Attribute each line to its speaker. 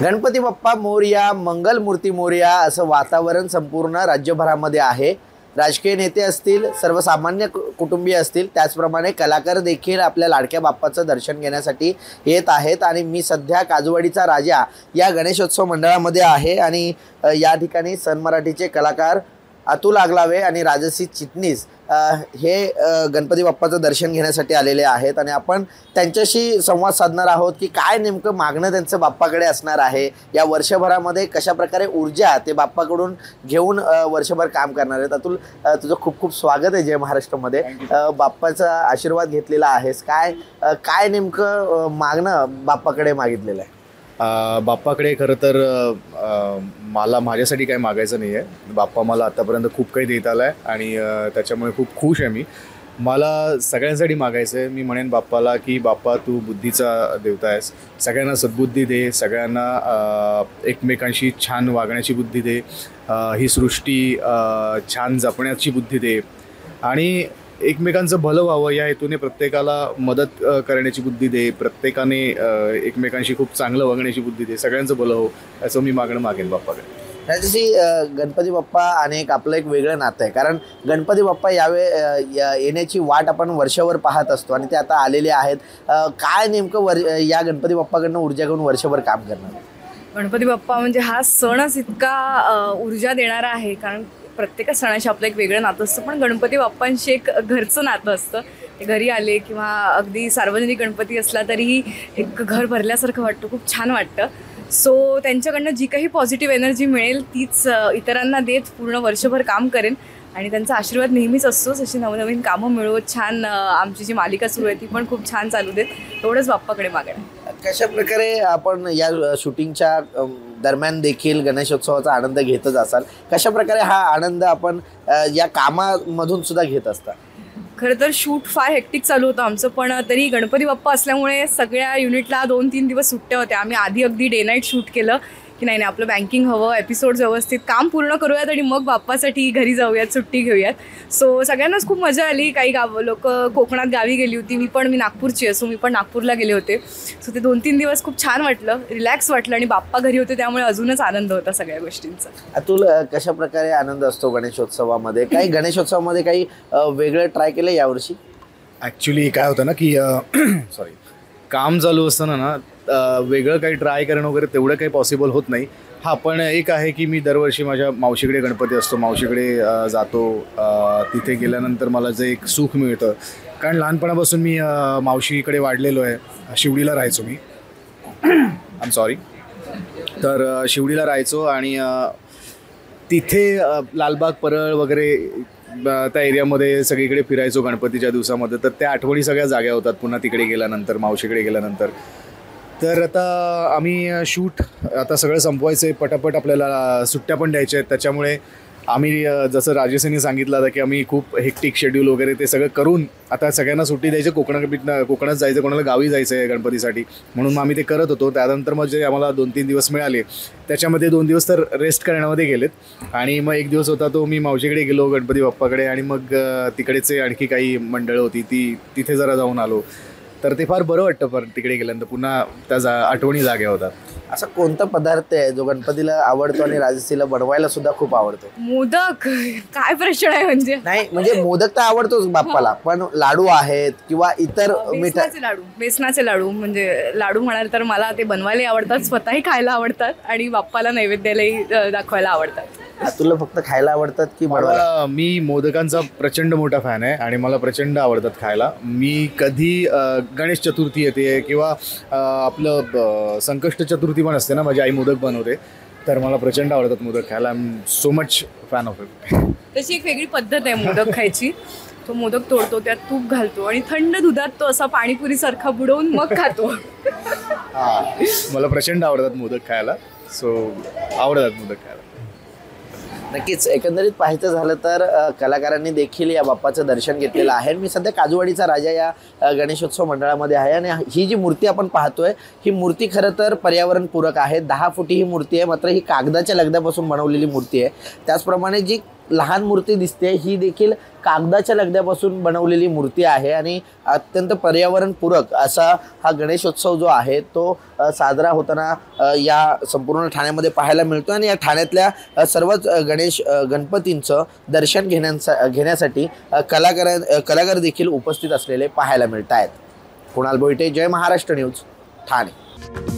Speaker 1: गणपती बाप्पा मोरया, मंगल मूर्ती मोरया असं वातावरण संपूर्ण राज्यभरामध्ये आहे। राजकीय नेते असतील, सर्वसामान्य कुटुंबीय असतील, त्याचप्रमाणे कलाकार देखील आपल्या लाडक्या बाप्पाचं दर्शन घेण्यासाठी येत आहेत। आणि मी सध्या काजूवाडीचा राजा या गणेशोत्सव मंडळामध्ये आहे आणि या ठिकाणी सन मराठीचे कलाकार अतुल आगलावे आणि राजसी चिटणीस हे गणपती बाप्पाचं दर्शन घेण्यासाठी आलेले आहेत आणि आपण त्यांच्याशी संवाद साधणार आहोत की काय नेमकं मागणं त्यांचं बाप्पाकडे असणार आहे, या वर्षभरामध्ये कशा प्रकारे ऊर्जा ते बाप्पाकडून घेऊन वर्षभर काम करणार आहेत। अतुल, तुझं खूप खूप स्वागत आहे जय महाराष्ट्रमध्ये। बाप्पाचा आशीर्वाद घेतलेला आहेस, काय नेमकं मागणं बाप्पाकडे मागितलेलं आहे?
Speaker 2: बाप्पाकडे खरं तर मला माझ्यासाठी काही मागायचं नाही आहे। बाप्पा मला आत्तापर्यंत खूप काही देत आला आहे आणि त्याच्यामुळे खूप खुश आहे मी। मला सगळ्यांसाठी मागायचं आहे। मी म्हणेन बाप्पाला की बाप्पा तू बुद्धीचा देवता आहेस, सगळ्यांना सद्बुद्धी दे, सगळ्यांना एकमेकांशी छान वागण्याची बुद्धी दे, ही सृष्टी छान जपण्याची बुद्धी दे आणि एकमेकांचं भलं व्हावं या हेतूने प्रत्येकाला मदत करण्याची बुद्धी दे, प्रत्येकाने एकमेकांशी खूप चांगलं वागण्याची बुद्धी दे, सगळ्यांचं भलं हो असं मी मागणं मागेन बाप्पाकडे।
Speaker 1: त्याच्याशी गणपती बाप्पा आणि आपलं एक वेगळं नातं आहे, कारण गणपती बाप्पा येण्याची वाट आपण वर्षभर पाहत असतो आणि ते आता आलेले आहेत। काय नेमकं या गणपती बाप्पाकडनं ऊर्जा घेऊन वर्षभर काम करणार?
Speaker 3: गणपती बाप्पा म्हणजे हा सणच इतका ऊर्जा देणारा आहे, कारण प्रत्येक सणाशी आपलं एक वेगळं नातं असतं, पण गणपती बाप्पांशी एक घरचं नातं असतं। ते घरी आले किंवा अगदी सार्वजनिक गणपती असला तरीही एक घर भरल्यासारखं वाटतं, खूप छान वाटतं। सो त्यांच्याकडनं जी काही पॉझिटिव्ह एनर्जी मिळेल तीच इतरांना देत पूर्ण वर्षभर काम करेन आणि त्यांचा आशीर्वाद नेहमीच असतोच। अशी नवनवीन कामं मिळवत छान आमची जी मालिका सुरू आहे ती पण खूप छान चालू देत, एवढंच बाप्पाकडे मागणं।
Speaker 1: कशा प्रकारे आपण या शूटिंगच्या दरम्यान देखील गणेशोत्सवाचा आनंद घेतच असाल, कशा प्रकारे हा आनंद आपण या कामामधून सुद्धा घेत असता?
Speaker 3: खरं तर शूट फार हेक्टिक चालू होतं आमचं, पण तरी गणपती बाप्पा असल्यामुळे सगळ्या युनिटला 2-3 दिवस सुट्ट्या होत्या। आम्ही आधी अगदी डे नाईट शूट केलं की नाही आपलं बँकिंग हवं, एपिसोड्स व्यवस्थित काम पूर्ण करूयात आणि मग बाप्पासाठी घरी जाऊयात, सुट्टी घेऊयात। सो सगळ्यांनाच खूप मजा आली। काही लोक कोकणात गावी गेली होती, मी नागपूरची असो, मी पण नागपूरला गेले होते। सो ते 2-3 दिवस खूप छान वाटलं, रिलॅक्स वाटलं आणि बाप्पा घरी होते त्यामुळे अजूनच आनंद होता सगळ्या गोष्टींचा।
Speaker 1: अतुल, कशा प्रकारे आनंद असतो गणेशोत्सवामध्ये? काही गणेशोत्सवामध्ये काही वेगळं ट्राय केलं यावर्षी?
Speaker 2: ॲक्च्युली काय होतं ना की सॉरी, काम चालू असताना ना वेगळं काही ट्राय करणं वगैरे तेवढं काही पॉसिबल होत नाही। हां, पण एक आहे की मी दरवर्षी माझ्या मावशीकडे गणपती असतो, मावशीकडे जातो। तिथे गेल्यानंतर मला जे एक सुख मिळतं, कारण लहानपणापासून मी मावशीकडे वाढलेलो आहे। शिवडीला राहायचो मी, आय एम सॉरी, तर शिवडीला राहायचो आणि तिथे लालबाग, परळ वगैरे त्या एरियामध्ये सगळीकडे फिरायचो गणपतीच्या दिवसामध्ये। तर त्या आठवणी सगळ्या जाग्या होतात पुन्हा तिकडे गेल्यानंतर, मावशीकडे गेल्यानंतर। तर आता आम्ही शूट आता सगळं संपवायचं आहे, पटापट आपल्याला सुट्ट्या पण द्यायच्या आहेत। त्याच्यामुळे आम्ही जसं राजेशांनी सांगितलं होतं की आम्ही खूप हेक्टिक शेड्यूल वगैरे ते सगळं करून आता सगळ्यांना सुट्टी द्यायची, कोकणात जायचं, कोणाला गावी जायचं आहे गणपतीसाठी, म्हणून मग आम्ही ते करत होतो। त्यानंतर मग जे आम्हाला 2-3 दिवस मिळाले त्याच्यामध्ये 2 दिवस तर रेस्ट करण्यामध्ये गेलेत आणि मग एक दिवस होता तो मी मावशीकडे गेलो गणपती बाप्पाकडे आणि मग तिकडेचे आणखी काही मंडळं होती तिथे जरा जाऊन आलो। तर ते फार बरं वाटतं, पण तिकडे गेल्यानंतर पुन्हा त्या आठवणी जाग्या होतात।
Speaker 1: असा कोणता पदार्थ आहे जो गणपतीला आवडतो आणि राजसीला बनवायला सुद्धा खूप आवडतो?
Speaker 3: मोदक, काय प्रश्न आहे म्हणजे?
Speaker 1: नाही म्हणजे मोदक तर आवडतोच बाप्पाला, पण लाडू आहेत किंवा इतर
Speaker 3: बेसनाचे लाडू म्हणजे लाडू म्हणाल तर मला ते बनवायला आवडतात, स्वतःही खायला आवडतात आणि बाप्पाला नैवेद्यालाही दाखवायला आवडतात।
Speaker 1: तुला फक्त खायला आवडतात की बनवायला?
Speaker 2: मी मोदकांचा प्रचंड मोठा फॅन आहे आणि मला प्रचंड आवडतात खायला। मी कधी गणेश चतुर्थी येते किंवा आपलं संकष्ट चतुर्थी पण असते ना, माझी आई मोदक बनवते, तर मला प्रचंड आवडतात मोदक खायला। I am so much fan of it.
Speaker 3: तशी एक वेगळी पद्धत आहे मोदक खायची। तो मोदक तोडतो, त्यात तूप घालतो आणि थंड दुधात तो असा पाणीपुरीसारखा बुडवून मग खातो।
Speaker 2: मला प्रचंड आवडतात मोदक खायला, सो आवडतात मोदक खायला।
Speaker 1: नक्कीच, एकंदरीत पाहायचं झालं तर कलाकारांनी देखील या बाप्पाचं दर्शन घेतलेलं आहे। मी सध्या काजूवाडीचा राजा या गणेशोत्सव मंडळामध्ये आहे आणि ही जी मूर्ती आपण पाहतोय ही मूर्ती खरं तर पर्यावरणपूरक आहे। 10 फुटी ही मूर्ती आहे, मात्र ही कागदाच्या लगद्यापासून बनवलेली मूर्ती आहे। त्याचप्रमाणे जी लहान मूर्ती दिसते ही देखील कागदाच्या लगद्यापासून बनवलेली मूर्ती आहे आणि अत्यंत पर्यावरणपूरक असा हा गणेशोत्सव जो आहे तो साजरा होताना या संपूर्ण ठाण्यामध्ये पाहायला मिळतो आणि या ठाण्यातल्या सर्वच गणपतींचं दर्शन घेण्यासाठी कलाकार देखील उपस्थित असलेले पाहायला मिळत आहेत. कुणाल बोईटे, जय महाराष्ट्र न्यूज, ठाणे.